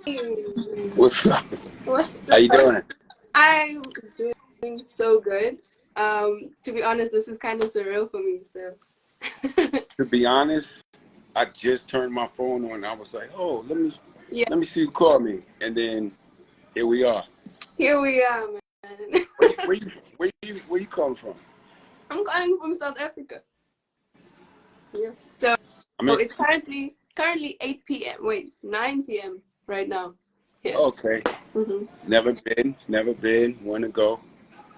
What's up? What's How you up? doing? I'm doing so good. To be honest, this is kind of surreal for me. So, To be honest, I just turned my phone on. I was like, "Oh, yeah, let me see who called me," and then here we are. here we are, man. Where you calling from? I'm calling from South Africa. Yeah. So I mean, it's currently 8 p.m. Wait, 9 p.m. right now. Yeah. okay. hmm Never been. Want to go?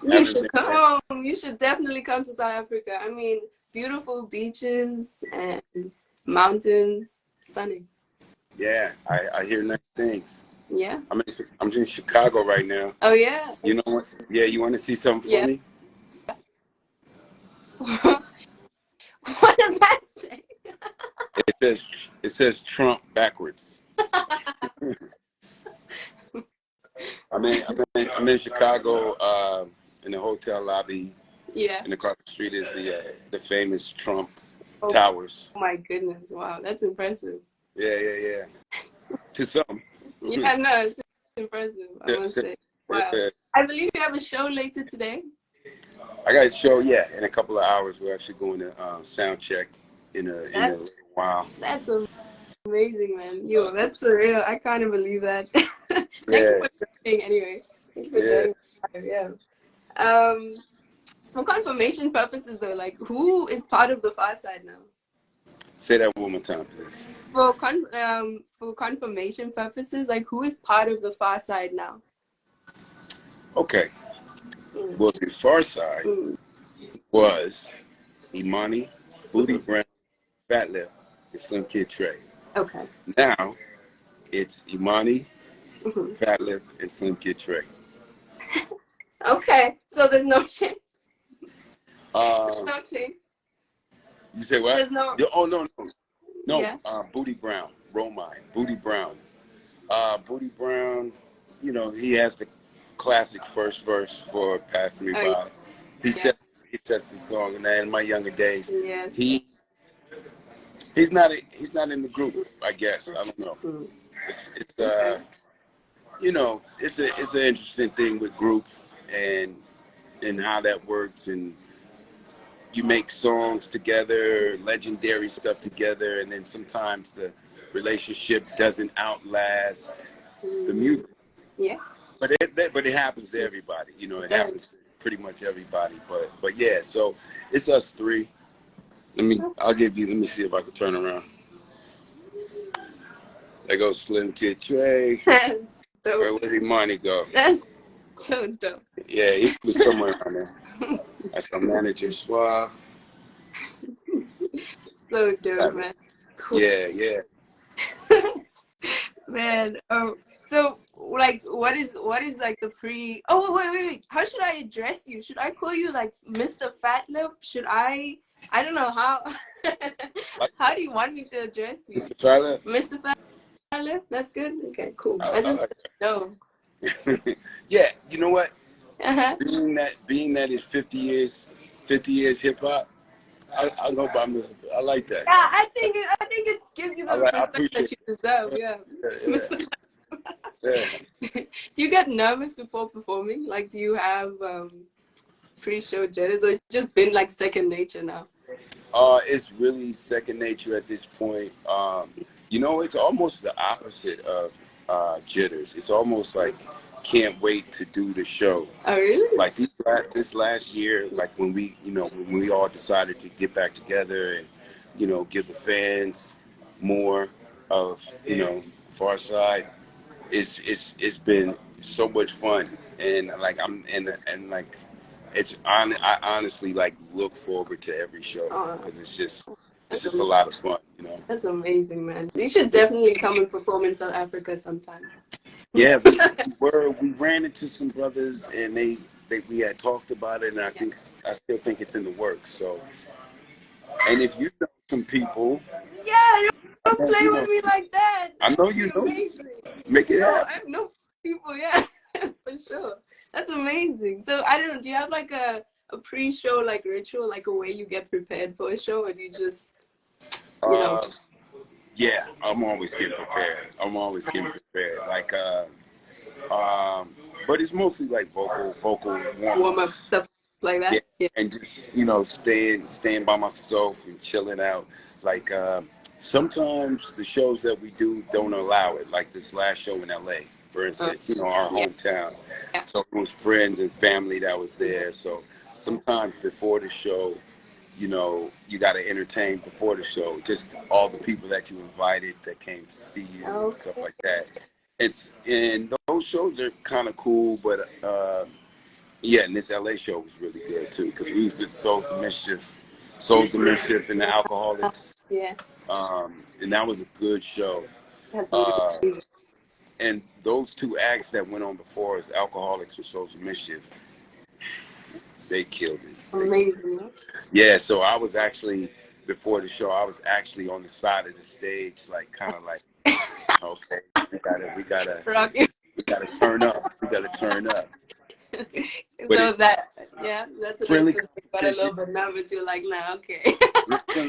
You Haven't should been there. come. You should definitely come to South Africa. I mean, beautiful beaches and mountains, stunning. Yeah, I hear nice things. Yeah. I'm in Chicago right now. Oh yeah. You know what? Yeah, you want to see something Yeah. funny? What does that say? It says Trump backwards. I'm in Chicago in the hotel lobby, Yeah. and across the street is the famous Trump Oh Towers. my goodness. Wow. That's impressive. Yeah. To some. Yeah, no, it's impressive, I To- must to- say. Wow. uh, I believe you have a show later today. I got a show. Yeah, in a couple of hours we're actually going to sound check in a That's little while. that's amazing, man. Yo, that's surreal. I can't even believe that. Thank you Yeah, for joining anyway. Thank you for yeah. joining. Yeah. Um, for confirmation purposes though, like who is part of the Pharcyde now? Say that one more time, please. For confirmation purposes, like who is part of the Pharcyde now? Okay. Mm. Well, the far side Mm. was Imani, Booty Mhm. Brown, Fat Lip, and Slim Kid Trey. Okay. Now it's Imani, hmm Fat Lip, and Slim Kid Trey. Okay. So there's no change. Uh, No change. you say what? There's no. Oh no. Yeah. Booty Brown, Romine, Booty Brown. Booty Brown, he has the classic first verse for "Passing Me Oh yeah. By." He Yeah. said he sets the song, and in my younger days, Yes. he he's not in the group. I guess I don't know. Mm. It's Okay. it's an interesting thing with groups and how that works, and you make songs together, legendary stuff together, and then sometimes the relationship doesn't outlast the Mm. music. Yeah. But it happens to everybody. It It does. happens to pretty much everybody. But yeah, so it's us three. I'll give you. Let me see if I can turn around. There goes Slim Kid Trey. So Where did Money go? that's so dope. Yeah, he was somewhere around there. That's our manager, Suave. So dope, man. Cool. Yeah. Man. Oh, so like, what is like the pre? Oh, wait. How should I address you? Should I call you like Mr. Fatlip? Should I? I don't know how. Like How do you want me to address you, Mr. Tyler. Mr. Fatlip? That's good. Okay, cool. I, I I just like know. that. Yeah, you know what? Uh-huh. Being that is 50 years hip hop, I go by Mr. I like that. Yeah, I think it gives you the I respect that appreciate you deserve. Yeah, it. Mr. Yeah. Do you get nervous before performing? Like, do you have pre-show jitters, or it's just been like second nature now? It's really second nature at this point. It's almost the opposite of jitters. It's almost like can't wait to do the show. Oh, really? Like this last year, like when we all decided to get back together and give the fans more of Pharcyde. It's been so much fun, and like like I honestly like look forward to every show Oh, because it's that's just a am- lot of fun. that's amazing, man. You should definitely come and perform in South Africa sometime. Yeah, we ran into some brothers, and we had talked about it, and I still think it's in the works. So, and if you know some people, Yeah, I don't know play you with know me like that. I That know would be you know some, amazing. make it No, happen. I know people. Yeah, for sure. That's amazing. So I don't know. Do you have like a pre-show ritual, like a way you get prepared for a show, or do you just, you know? Uh, Yeah, I'm always getting prepared. I'm always getting prepared. Like, but it's mostly like vocal warm Warm up ups. stuff like Yeah, that. Yeah. and just staying by myself and chilling out. Like sometimes the shows that we do don't allow it. Like this last show in LA, for Uh, instance, our yeah. hometown. Yeah. So it was friends and family that was there. So sometimes before the show, you got to entertain before the show. Just all the people that you invited that came to see you and stuff Okay. like that. And those shows are kind of cool, but yeah, and this LA show was really good too because we was at Souls of Mischief, and the Alcoholics, Yeah. and that was a good show. That's Uh, amazing. and those two acts that went on before us, Alcoholics and Souls of Mischief, they killed it. Amazing. Yeah, so I was actually before the show, I was actually on the side of the stage, like kind of like, okay, Rock. we gotta turn up, we gotta turn up. But So it that, yeah, that's an friendly instance you got a competition. little bit nervous. You're like, nah, okay.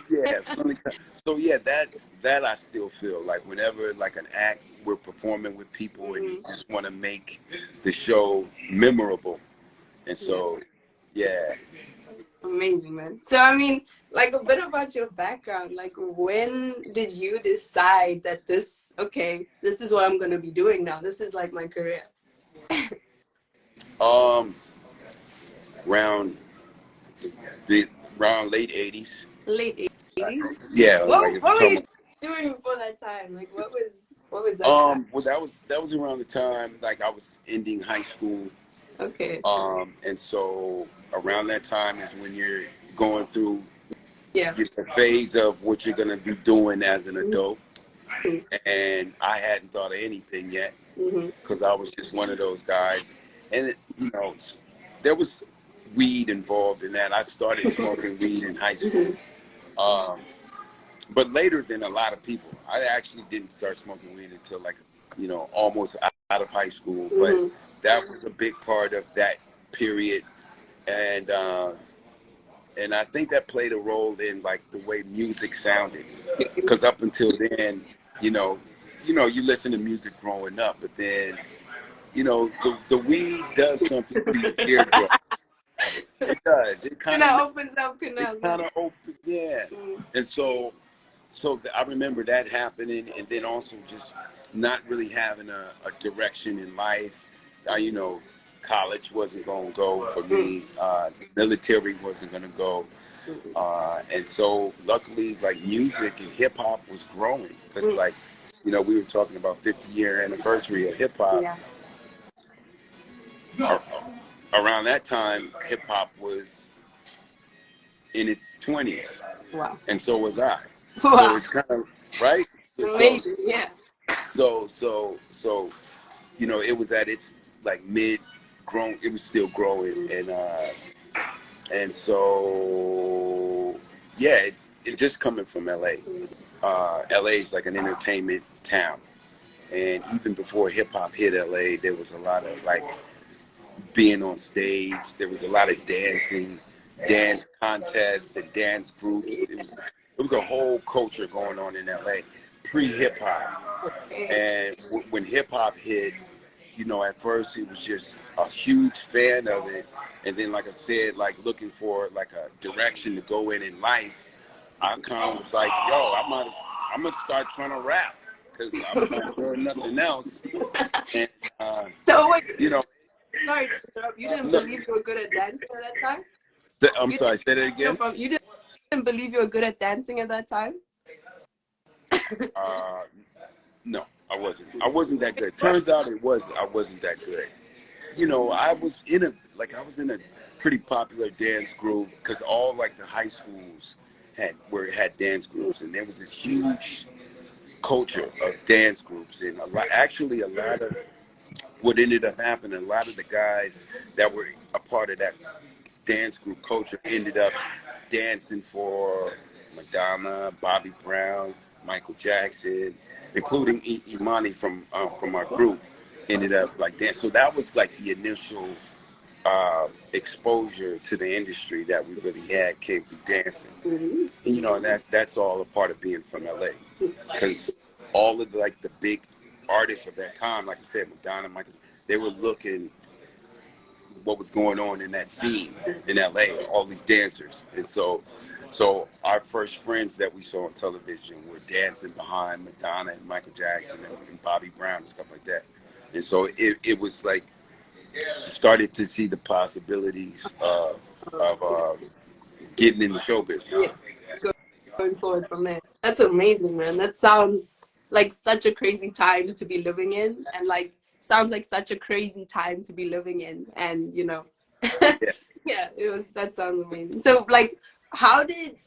Yeah, friendly. So yeah, that I still feel like whenever like an act we're performing with people and you Mhm. just want to make the show memorable, and Yeah. so yeah. Amazing, man. So, I mean, like a bit about your background. Like, when did you decide that okay, this is what I'm going to be doing now? This is like my career. Um, around the around late '80s. Late 80s? Yeah, like if What you're were talking you doing before that time? Like, what was that about, time? well, that was around the time like I was ending high school. Okay. And so around that time is when you're going through Yeah. the phase of what you're gonna be doing as an Mm-hmm. adult. And I hadn't thought of anything yet Mm-hmm. because I was just one of those guys. And there was weed involved in that. I started smoking weed in high school, um, but later than a lot of people. I actually didn't start smoking weed until like almost out of high school. But Mm-hmm. that was a big part of that period, and I think that played a role in like the way music sounded. Because up until then, you know, you listen to music growing up, but then the weed does something to your eardrum. It does. And that opens up canals. Open, yeah. Mm-hmm. And so I remember that happening, and then also just not really having a direction in life. College wasn't going to go for me. Military wasn't going to go. And so luckily, like music and hip hop was growing. Because like, we were talking about 50-year anniversary of hip hop. Yeah. Around that time, hip hop was in its 20s, Wow. and so was I. So Wow. it's kind of right. Amazing. Yeah. So it was at its like mid grown. It was still growing, and so yeah, it just coming from LA. LA is like an entertainment town, and even before hip hop hit LA, there was a lot of like being on stage. There was a lot of dancing, dance contests, and dance groups. It was a whole culture going on in LA pre hip hop. And when hip hop hit, at first it was just a huge fan of it, and then like I said, like looking for like a direction to go in life. I kind of was like, yo, I'm gonna start trying to rap because I'm not doing nothing else. And So wait, you know, sorry to interrupt. You didn't look, believe you were good at dancing at that time? I'm You sorry, say that no again. problem. You didn't believe you were good at dancing at that time? Uh, no, I wasn't. I wasn't that good. Turns out I wasn't that good. I was in a pretty popular dance group because all like the high schools had dance groups, and there was this huge culture of dance groups, and a lot of what ended up happening, a lot of the guys that were a part of that dance group culture ended up dancing for Madonna, Bobby Brown, Michael Jackson, including Imani from our group, ended up like dance. So that was like the initial exposure to the industry that we really had came through dancing. Mm-hmm. And, and that's all a part of being from LA. because all of like the big artists of that time, like I said, Madonna, Michael, they were looking what was going on in that scene in LA, all these dancers. And so our first friends that we saw on television were dancing behind Madonna and Michael Jackson and Bobby Brown and stuff like that. And so it was like started to see the possibilities of getting in the show Yeah, business. going forward from there. That's amazing, man. That sounds like such a crazy time to be living in, and like sounds like such a crazy time to be living in, and you know, Yeah. yeah, it was. That sounds amazing. So, like, how did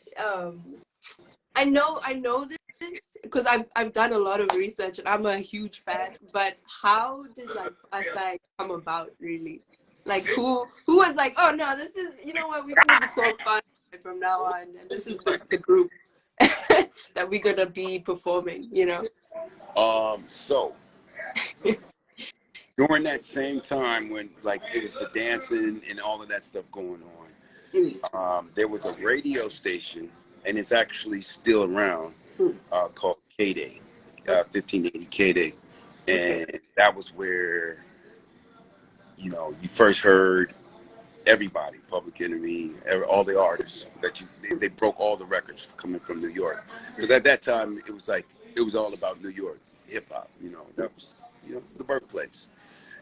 I know this because I've done a lot of research and I'm a huge fan. But how did like Pharcyde come about really? Like who was like, oh no, this is you know what we're gonna be called Pharcyde from now on, and this is the group that we're gonna be performing. You know. So during that same time when like it was the dancing and all of that stuff going Mm, on, there was a radio station, and it's actually still around, mm, called K-Day, okay. 1580 K-Day. Okay. And that was where, you first heard everybody, Public Enemy, all the artists that they broke all the records coming from New York. Because at that time, it was all about New York hip hop, that was, the birthplace.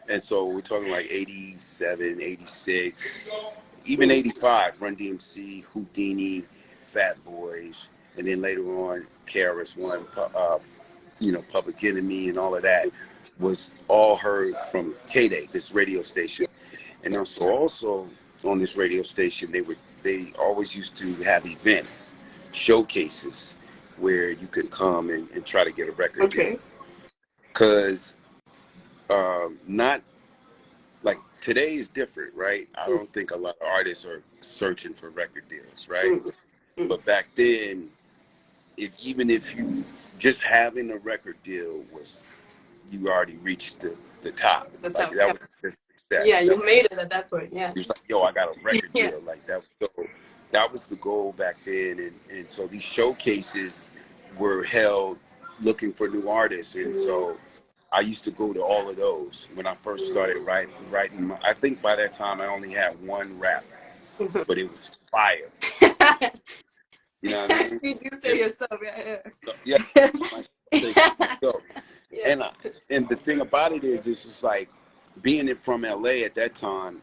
And so we're talking like 87, 86, even Mm, 85, Run DMC, Houdini, Fat Boys, and then later on, KRS One, Public Enemy, and all of that was all heard from K-Day, this radio station. And also on this radio station, they always used to have events, showcases, where you could come and try to get a record deal. okay. Because not like today is different, right? I Mm, don't think a lot of artists are searching for record deals, right? mm, mm. But back then, even if you just having a record deal was, you already reached the top. That's Like how. that Yeah. was the Yeah, success. you made it at that point. Yeah. He was like, yo, I got a record Yeah. deal like that. So that was the goal back then. And so these showcases were held looking for new artists. And Mm, so I used to go to all of those when I first started writing. I think by that time I only had one rap, mm. but it was fire. You know what I mean? You do say It, yourself, yeah, yes, yeah. I say so myself. Yeah. And and the thing about it is, it's just like being from LA at that time.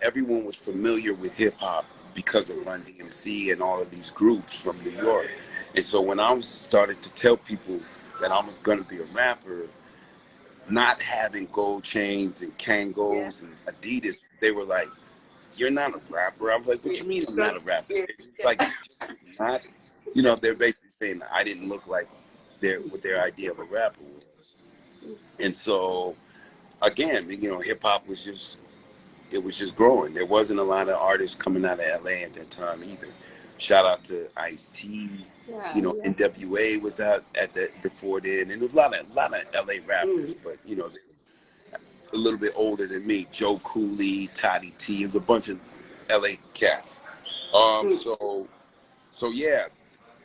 Everyone was familiar with hip hop because of Run DMC and all of these groups from New York. And so when I was started to tell people that I was going to be a rapper, not having gold chains and Yeah. Kangos and Adidas, they were like, "You're not a rapper." I was like, "What Yeah. you mean I'm not Because a rapper?" yeah. It's like you're just not. They're basically saying that I didn't look like what their idea of a rapper was. And so again, hip hop was just, it was just growing. There wasn't a lot of artists coming out of LA at that time either. Shout out to Ice-T. Yeah. Yeah. NWA was out at that before then, and there was a lot of LA rappers, Mm, but a little bit older than me. Joe Cooley, Toddy T. It was a bunch of LA cats. mm, So yeah,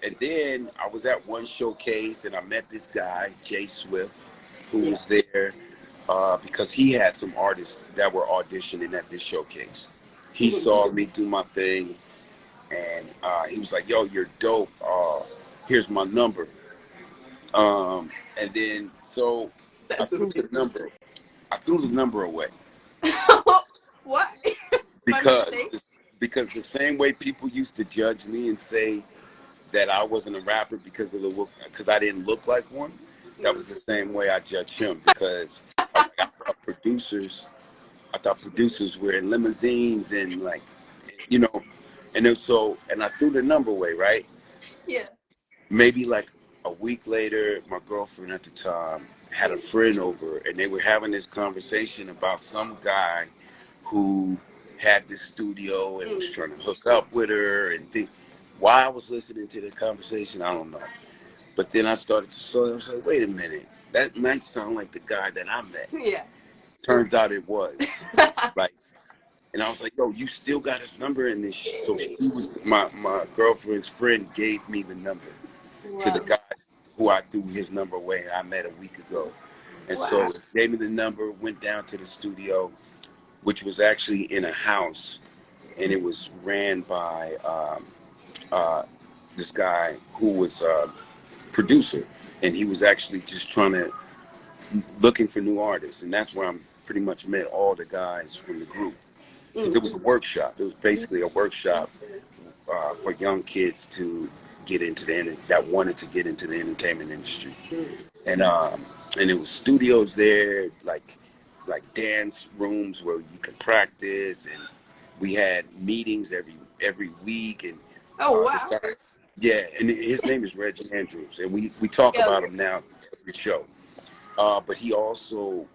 and then I was at one showcase and I met this guy, Jay Swift, who yeah. was there because he had some artists that were auditioning at this showcase. He saw me do my thing, and he was like, "Yo, you're dope. Here's my number." And then so I That's threw the amazing. number. I threw the number away What? By because mistake? because the same way people used to judge me and say that I wasn't a rapper because I didn't look like one. That Mm, was the same way I judged him, because I was like, I thought producers were in limousines and like, you know, and then and I threw the number away, right? yeah. Maybe like a week later, my girlfriend at the time had a Mm, friend over, and they were having this conversation about some guy who had this studio and was mm, trying to hook up with her. And why I was listening to the conversation, I don't know. But then I started to slow. I was like, wait a minute, that might sound like the guy that I met. yeah. Turns out it was, right. And I was like, yo, you still got his number in this. So she was my girlfriend's friend, gave me the number to the Wow. guy who I threw his number away. I met a week ago, and Wow. so gave me the number. Went down to the studio, which was actually in a house, and it was ran by uh, this guy who was a producer, and he was actually just trying to looking for new artists, and that's where I'm pretty much met all the guys from the group because Mm. it was a workshop. It was basically a workshop for young kids to get into that wanted to get into the entertainment industry, Mm. and it was studios there, like dance rooms where you can practice, and we had meetings every week, and Oh this wow. guy, yeah, and his name is Reggie Andrews, and we talk Yeah. about him now every show. But he also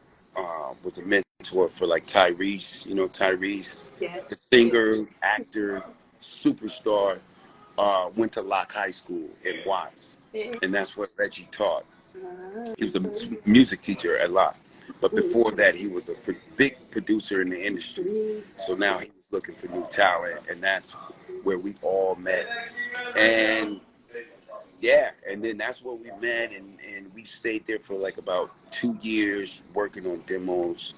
was a mentor for like Tyrese, Tyrese, the Yes. Yeah. singer, actor, superstar, went to Locke High School in Watts, Yeah. and that's what Reggie taught. Ah. He was a music teacher at Locke, but Mm. before that, he was a big producer in the industry. Mm. So now he was looking for new talent, and that's where we all met. And yeah, and then that's where we met, and we stayed there for like about 2 years working on demos,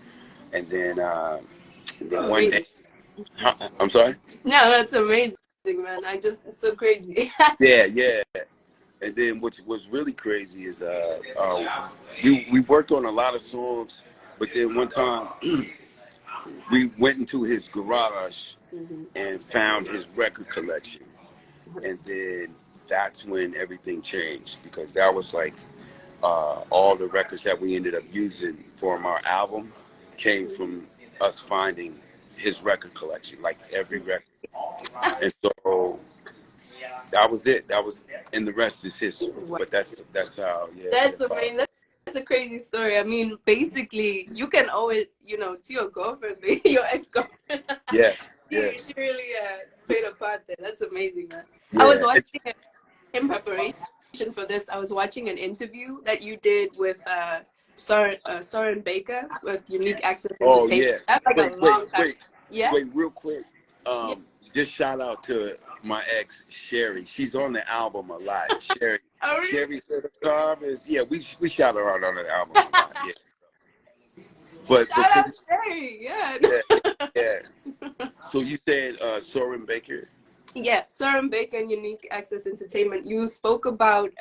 and then one Amazing. day, I'm sorry. No, that's amazing, man. It's so crazy. Yeah, yeah. And then what was really crazy is we worked on a lot of songs, but then one time we went into his garage Mhm. and found his record collection, and then that's when everything changed because that was like all the records that we ended up using for our album came from us finding his record collection, like every record. And so that was it. That was, and the rest is history. Wow. But that's how, yeah, That's Father. amazing. That's a crazy story. I mean, basically, you can owe it, to your girlfriend, your ex-girlfriend. Yeah, yeah, She really played a part there. That's amazing, man. I was yeah. watching it in preparation for this. I was watching an interview that you did with Soren Baker with Unique Access Oh Entertainment. yeah. That's like Wait, a wait, long time. wait, Yeah. wait, real quick. Yeah. Just shout out to my ex Sherry. She's on the album a lot. Sherry, Oh, really? Sherry said the Carvers. Yeah, we shout her out on the album a lot. Yeah, but Shout so out Sherry. Yeah. yeah, yeah. So you said Soren Baker. Yeah, Soren Baker and Unique Access Entertainment. You spoke about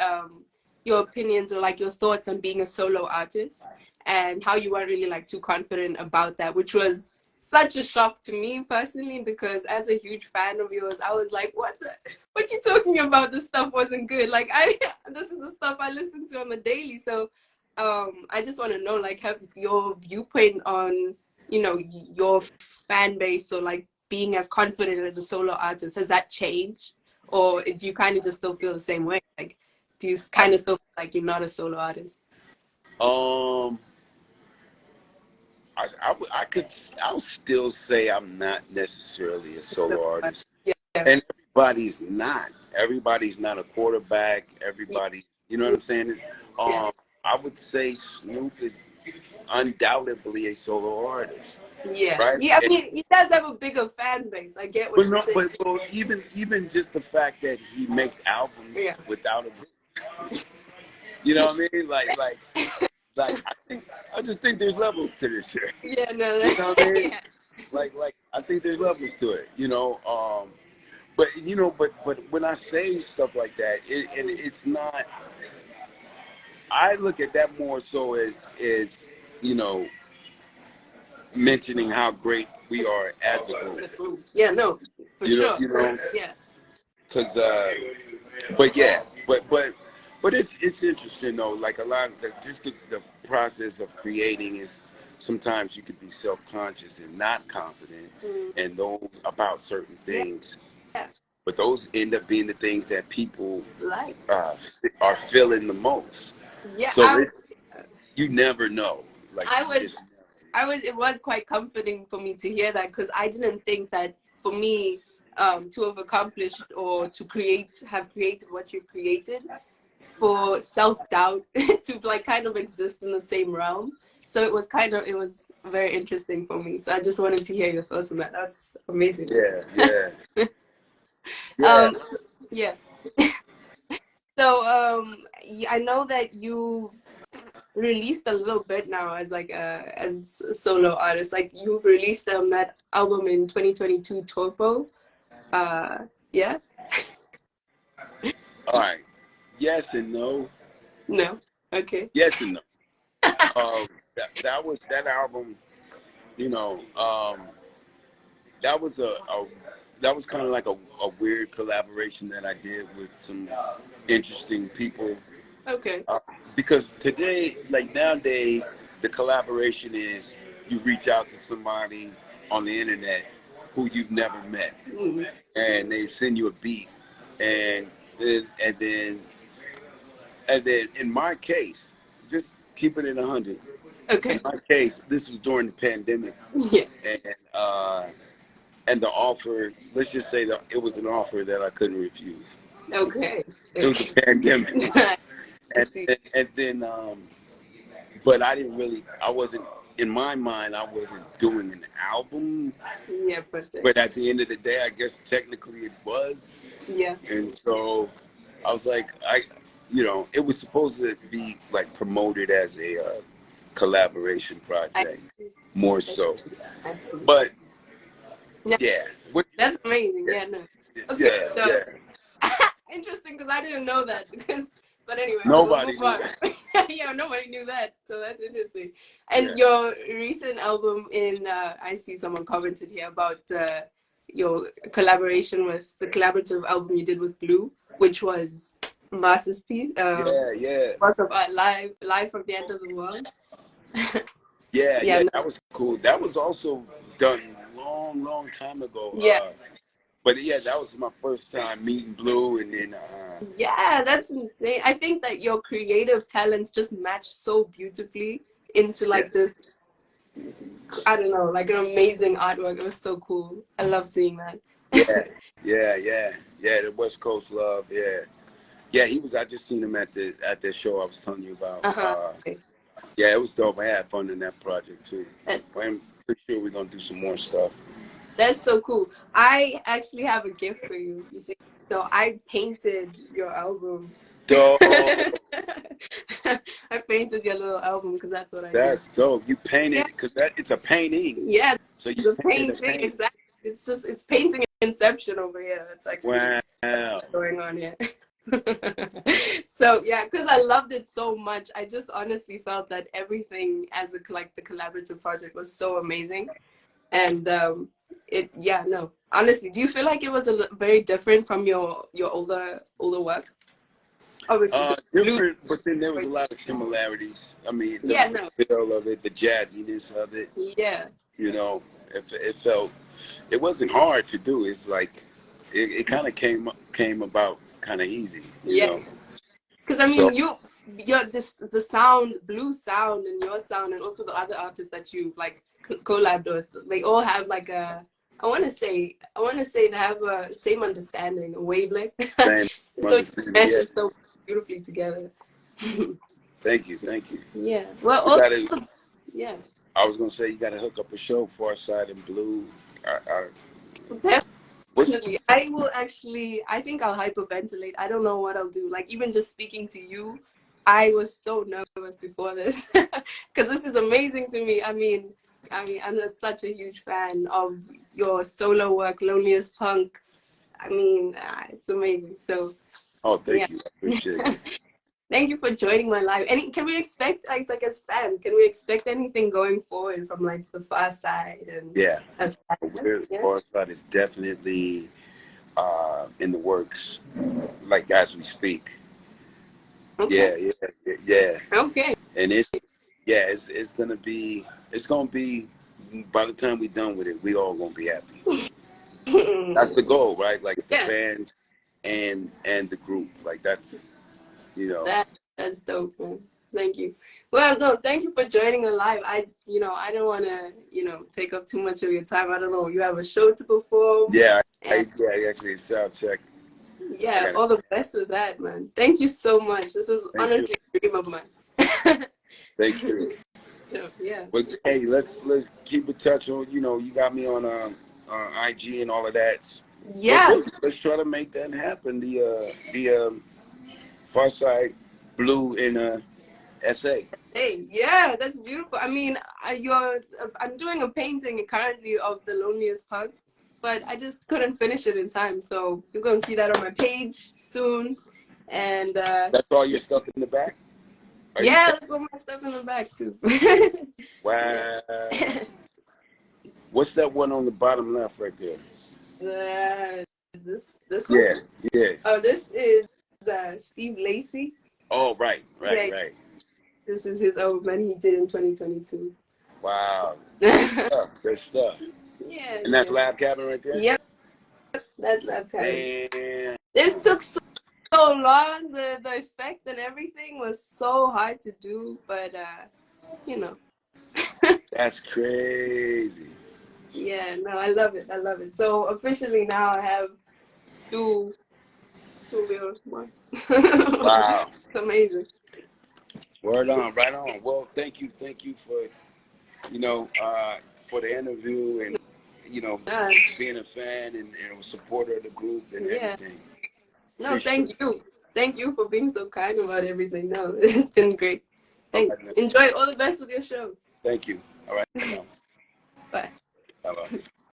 your opinions or like your thoughts on being a solo artist and how you weren't really like too confident about that, which was such a shock to me personally because as a huge fan of yours, I was like, what you talking about? This stuff wasn't good. Like this is the stuff I listen to on the daily. So I just want to know like have your viewpoint on your fan base or like being as confident as a solo artist, has that changed, or do you kind of just still feel the same way? Like, do you I, kind of still feel like you're not a solo artist? um, I'll still say I'm not necessarily a solo artist, Yeah, and everybody's not a quarterback. yeah, Everybody, you know what I'm saying? yeah, Um, I would say Snoop is undoubtedly a solo artist, yeah. right? Yeah, I mean, he does have a bigger fan base. I get But what you're no, saying. but well, even just the fact that he makes albums Yeah, without a group, you know what I mean? Like I just think there's levels to this shit. yeah, no, You know what I mean? yeah, Like I think there's levels to it. But but when I say stuff like that, it's not. I look at that more so as you know mentioning how great we are as a group. yeah, no, for You know, sure. Yeah, because but yeah, but it's interesting though. Like a lot of just the process of creating is sometimes you could be self conscious and not confident, mm, and those about certain yeah, things. yeah. But those end up being the things that people Like, uh, are feeling the most. yeah, So you never know. Like I you was just it was quite comforting for me to hear that because I didn't think that for me to have accomplished or to have created what you've created, for self-doubt to like kind of exist in the same realm. So it was very interesting for me. So I just wanted to hear your thoughts on that. That's amazing, man. yeah, yeah, yeah. So, yeah. So I know that you've released a little bit now as like as a solo artist. Like you've released that album in 2022, Torpo. Yeah. All right. Yes and no. No. Okay. Yes and no. That was that album. You know, that was a that was kind of like a weird collaboration that I did with some interesting people. Okay. Uh, because today, like nowadays, the collaboration is you reach out to somebody on the internet who you've never met, Mm. and they send you a beat, and then and then and then in my case, just keeping it 100. In Okay. my case, this was during the pandemic, Yeah. and and the offer, let's just say that it was an offer that I couldn't refuse. Okay. It was a pandemic, I see. and then but I didn't really, I wasn't, in my mind, I wasn't doing an album. Yeah, per se. But at the end of the day, I guess technically it was. Yeah. And so I was like, it was supposed to be like promoted as a collaboration I project, see. more I so. see. I see. But Yeah, yeah, what, that's amazing. yeah, Yeah, no. Okay, yeah, so yeah. interesting because I didn't know that because but anyway, we'll Nobody move knew on. that. Yeah, nobody knew that. So that's interesting. Yeah, And your recent album in I see someone commented here about your collaboration with the collaborative album you did with Blue, which was Masterpiece, yeah, yeah, work of art live from the end of the world. yeah, Yeah, yeah. no, That was cool. That was also done long time ago. yeah. But yeah, that was my first time meeting Blue, and then Yeah, that's insane. I think that your creative talents just match so beautifully into yeah, like this, I don't know, like an amazing artwork. It was so cool. I love seeing that. yeah, yeah. The West Coast love, yeah, yeah. He was. I just seen him at that show I was telling you about. Uh-huh. Okay. Yeah, it was dope. I had fun in that project too. That's I'm pretty sure we're gonna do some more stuff. that's so cool. I actually have a gift for you. You see, so I painted your album. Dope. I painted your little album because that's what I do. That's dope. You Yeah, painted because that it's a painting. yeah. So you The painted a painting, painting. exactly. It's painting inception over here. It's actually Wow. going on here. So yeah, because I loved it so much, I just honestly felt that everything as a like the collaborative project was so amazing, and it yeah no honestly, do you feel like it was very different from your older work? Obviously, the blues. Different, but then there was a lot of similarities. I mean, Yeah, the no, feel of it, the jazziness of it. yeah, You know, it felt, it wasn't hard to do. It's like it kind of came about kind of easy. You yeah. know, Because I so mean, your this the sound, blues sound, and your sound, and also the other artists that you like collabed with, they all have like a. I want to say they have a same understanding, a wavelength. same So it understanding. Yeah, meshes so beautifully together. thank you, thank you. Yeah. Well, We got to. also, yeah. I was gonna say you got to hook up a show, Pharcyde and Blue. What's Definitely. I will actually, I think I'll hyperventilate. I don't know what I'll do. Like, even just speaking to you, I was so nervous before this because this is amazing to me. I'm such a huge fan of your solo work, Lonely as Punk. It's amazing. So, oh, yeah. thank you, I appreciate it. Thank you for joining my live. Any, can we expect, like as fans, can we expect anything going forward from like the Pharcyde and Yeah, as fans? Yeah. Pharcyde is definitely in the works, like as we speak. Okay. Yeah, yeah. Okay. And it's gonna be by the time we're done with it, we all gonna be happy. That's the goal, right? Like the Yeah. fans and the group. Like that's you know. That's dope, man. Thank you. Well, no, thank you for joining us live. I don't want to, take up too much of your time. I don't know. You have a show to perform. Yeah, And actually sound check. yeah, all the best with that, man. Thank you so much. This was Thank you. honestly a dream of mine. Thank you. Yeah. But hey, let's keep in touch on. You got me on IG and all of that. Yeah. Let's try to make that happen. The Pharcyde blue in SA. Hey, yeah, that's beautiful. I mean, I'm doing a painting currently of the loneliest punk, but I just couldn't finish it in time. So you're gonna see that on my page soon. And That's all your stuff in the back? Are you yeah, that's all my stuff in the back too. Wow. What's that one on the bottom left right there? This one? Yeah, yeah. Oh, this is Steve Lacy. Oh, right, Yeah, right. this is his album he did in 2022. Wow. Good Yeah, stuff. Good stuff. And that's yeah. Lab Cabin right there? Yep, that's Lab Cabin. Damn. This took so long. The effect and everything was so hard to do, but you know. That's crazy. Yeah, no, I love it. I love it. So officially now I have two wheels more. Wow. It's amazing. Word on, right on. Well, thank you for for the interview and Uh, being a fan and a supporter of the group and yeah. everything. No, Appreciate thank it. you. Thank you for being so kind about everything. No, it's been great. All Thanks. right, man. Enjoy all the best with your show. Thank you. All right, now. Bye. Bye-bye.